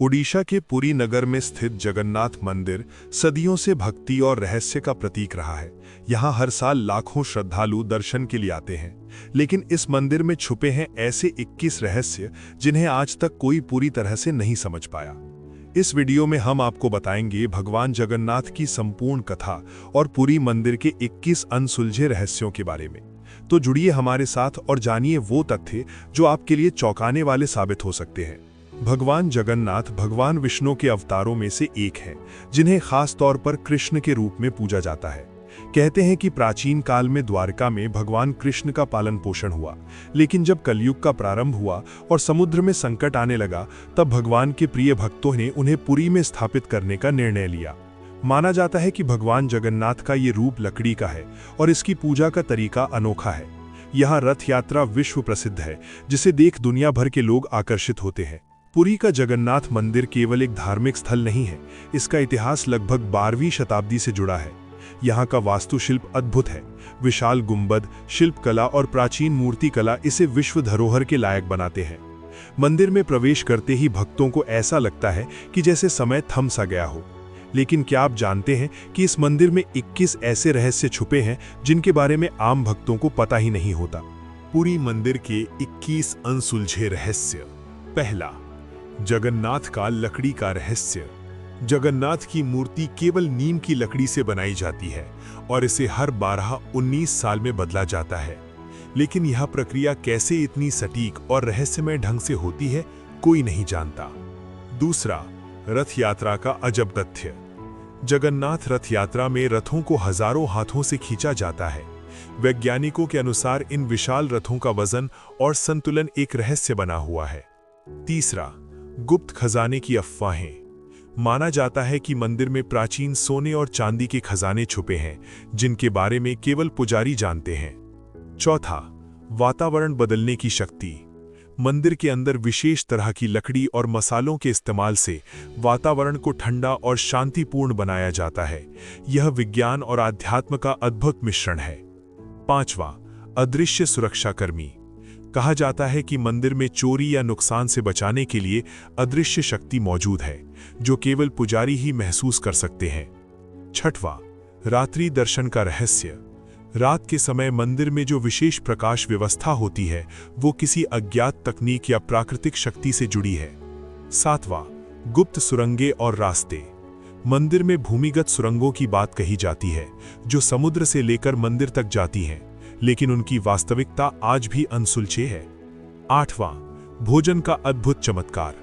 ओडिशा के पुरी नगर में स्थित जगन्नाथ मंदिर सदियों से भक्ति और रहस्य का प्रतीक रहा है। यहाँ हर साल लाखों श्रद्धालु दर्शन के लिए आते हैं, लेकिन इस मंदिर में छुपे हैं ऐसे 21 रहस्य जिन्हें आज तक कोई पूरी तरह से नहीं समझ पाया। इस वीडियो में हम आपको बताएंगे भगवान जगन्नाथ की संपूर्ण कथा और पुरी मंदिर के 21 अनसुलझे रहस्यों के बारे में। तो जुड़िए हमारे साथ और जानिए वो तथ्य जो आपके लिए चौंकाने वाले साबित हो सकते हैं। भगवान जगन्नाथ भगवान विष्णु के अवतारों में से एक हैं, जिन्हें खास तौर पर कृष्ण के रूप में पूजा जाता है। कहते हैं कि प्राचीन काल में द्वारका में भगवान कृष्ण का पालन पोषण हुआ, लेकिन जब कलयुग का प्रारंभ हुआ और समुद्र में संकट आने लगा, तब भगवान के प्रिय भक्तों ने उन्हें पुरी में स्थापित करने का निर्णय लिया। माना जाता है कि भगवान जगन्नाथ का ये रूप लकड़ी का है और इसकी पूजा का तरीका अनोखा है। यहाँ रथ यात्रा विश्व प्रसिद्ध है, जिसे देख दुनिया भर के लोग आकर्षित होते हैं। पुरी का जगन्नाथ मंदिर केवल एक धार्मिक स्थल नहीं है, इसका इतिहास लगभग 12वीं शताब्दी से जुड़ा है। यहाँ का वास्तुशिल्प अद्भुत है। विशाल गुंबद, शिल्पकला और प्राचीन मूर्ति कला इसे विश्व धरोहर के लायक बनाते हैं। मंदिर में प्रवेश करते ही भक्तों को ऐसा लगता है कि जैसे समय थम सा गया हो। लेकिन क्या आप जानते हैं कि इस मंदिर में 21 ऐसे रहस्य छुपे हैं जिनके बारे में आम भक्तों को पता ही नहीं होता। पुरी मंदिर के 21 अनसुलझे रहस्य। पहला, जगन्नाथ का लकड़ी का रहस्य। जगन्नाथ की मूर्ति केवल नीम की लकड़ी से बनाई जाती है और इसे हर 12-19 साल में बदला जाता है। लेकिन यह प्रक्रिया कैसे इतनी सटीक और रहस्यमय ढंग से होती है, कोई नहीं जानता। दूसरा, रथ यात्रा का अजब तथ्य। जगन्नाथ रथ यात्रा में रथों को हजारों हाथों से खींचा जाता है। वैज्ञानिकों के अनुसार इन विशाल रथों का वजन और संतुलन एक रहस्य बना हुआ है। तीसरा, गुप्त खजाने की अफवाहें। माना जाता है कि मंदिर में प्राचीन सोने और चांदी के खजाने छुपे हैं, जिनके बारे में केवल पुजारी जानते हैं। चौथा, वातावरण बदलने की शक्ति। मंदिर के अंदर विशेष तरह की लकड़ी और मसालों के इस्तेमाल से वातावरण को ठंडा और शांतिपूर्ण बनाया जाता है। यह विज्ञान और आध्यात्म का अद्भुत मिश्रण है। पांचवा, अदृश्य सुरक्षाकर्मी। कहा जाता है कि मंदिर में चोरी या नुकसान से बचाने के लिए अदृश्य शक्ति मौजूद है, जो केवल पुजारी ही महसूस कर सकते हैं। छठवां, रात्रि दर्शन का रहस्य। रात के समय मंदिर में जो विशेष प्रकाश व्यवस्था होती है, वो किसी अज्ञात तकनीक या प्राकृतिक शक्ति से जुड़ी है। सातवां, गुप्त सुरंगें और रास्ते। मंदिर में भूमिगत सुरंगों की बात कही जाती है, जो समुद्र से लेकर मंदिर तक जाती हैं, लेकिन उनकी वास्तविकता आज भी अनसुलझे है। आठवां, भोजन का अद्भुत चमत्कार।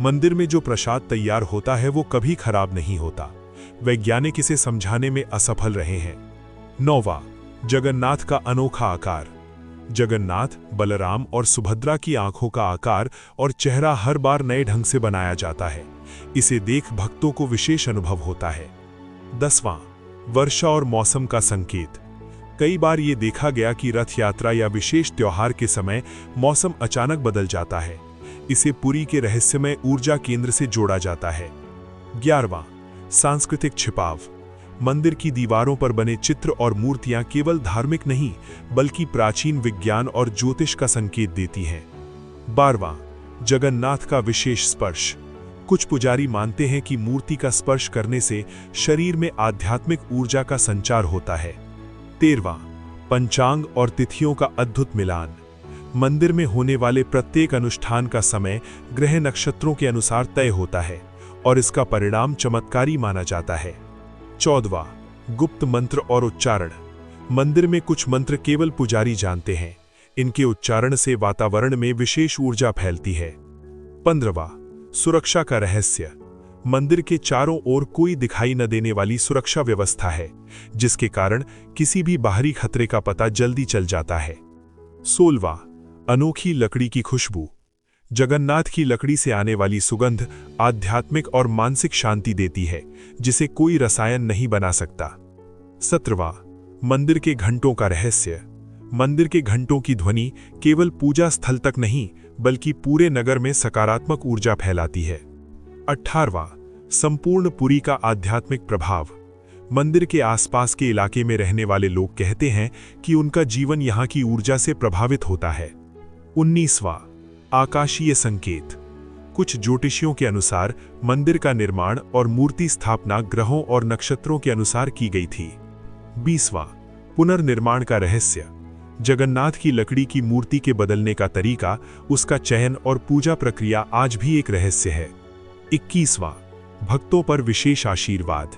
मंदिर में जो प्रसाद तैयार होता है वो कभी खराब नहीं होता। वैज्ञानिक इसे समझाने में असफल रहे हैं। नौवां, जगन्नाथ का अनोखा आकार। जगन्नाथ, बलराम और सुभद्रा की आंखों का आकार और चेहरा हर बार नए ढंग से बनाया जाता है। इसे देख भक्तों को विशेष अनुभव होता है। 10वां, वर्षा और मौसम का संकेत। कई बार ये देखा गया कि रथ यात्रा या विशेष त्योहार के समय मौसम अचानक बदल जाता है। इसे पुरी के रहस्यमय ऊर्जा केंद्र से जोड़ा जाता है। 11वां, सांस्कृतिक छिपाव। मंदिर की दीवारों पर बने चित्र और मूर्तियां केवल धार्मिक नहीं, बल्कि प्राचीन विज्ञान और ज्योतिष का संकेत देती हैं। 12वां, जगन्नाथ का विशेष स्पर्श। कुछ पुजारी मानते हैं कि मूर्ति का स्पर्श करने से शरीर में आध्यात्मिक ऊर्जा का संचार होता है। 13वां, पंचांग और तिथियों का अद्भुत मिलान। मंदिर में होने वाले प्रत्येक अनुष्ठान का समय ग्रह नक्षत्रों के अनुसार तय होता है और इसका परिणाम चमत्कारी माना जाता है। 14वां, गुप्त मंत्र और उच्चारण। मंदिर में कुछ मंत्र केवल पुजारी जानते हैं। इनके उच्चारण से वातावरण में विशेष ऊर्जा फैलती है। 15वां, सुरक्षा का रहस्य। मंदिर के चारों ओर कोई दिखाई न देने वाली सुरक्षा व्यवस्था है, जिसके कारण किसी भी बाहरी खतरे का पता जल्दी चल जाता है। 16वां, अनोखी लकड़ी की खुशबू। जगन्नाथ की लकड़ी से आने वाली सुगंध आध्यात्मिक और मानसिक शांति देती है, जिसे कोई रसायन नहीं बना सकता। 17वां, मंदिर के घंटों का रहस्य। मंदिर के घंटों की ध्वनि केवल पूजा स्थल तक नहीं, बल्कि पूरे नगर में सकारात्मक ऊर्जा फैलाती है। 18वां, संपूर्ण पुरी का आध्यात्मिक प्रभाव। मंदिर के आसपास के इलाके में रहने वाले लोग कहते हैं कि उनका जीवन यहाँ की ऊर्जा से प्रभावित होता है। 19वां, आकाशीय संकेत। कुछ ज्योतिषियों के अनुसार मंदिर का निर्माण और मूर्ति स्थापना ग्रहों और नक्षत्रों के अनुसार की गई थी। 20वां, पुनर्निर्माण का रहस्य। जगन्नाथ की लकड़ी की मूर्ति के बदलने का तरीका, उसका चयन और पूजा प्रक्रिया आज भी एक रहस्य है। 21वां, भक्तों पर विशेष आशीर्वाद।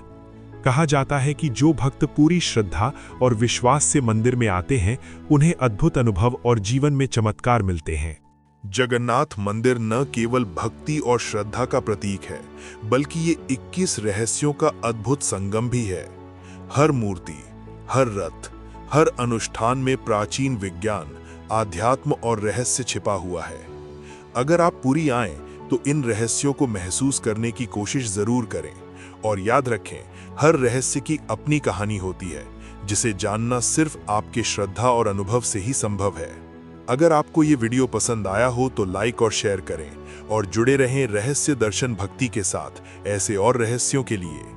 कहा जाता है कि जो भक्त पूरी श्रद्धा और विश्वास से मंदिर में आते हैं, उन्हें अद्भुत अनुभव और जीवन में चमत्कार मिलते हैं। जगन्नाथ मंदिर न केवल भक्ति और श्रद्धा का प्रतीक है, बल्कि ये 21 रहस्यों का अद्भुत संगम भी है। हर मूर्ति, हर रथ, हर अनुष्ठान में प्राचीन विज्ञान, आध्यात्म और रहस्य छिपा हुआ है। अगर आप पुरी आएं, तो इन रहस्यों को महसूस करने की कोशिश जरूर करें और याद रखें, हर रहस्य की अपनी कहानी होती है, जिसे जानना सिर्फ आपके श्रद्धा और अनुभव से ही संभव है। अगर आपको ये वीडियो पसंद आया हो तो लाइक और शेयर करें और जुड़े रहें रहस्य दर्शन भक्ति के साथ ऐसे और रहस्यों के लिए।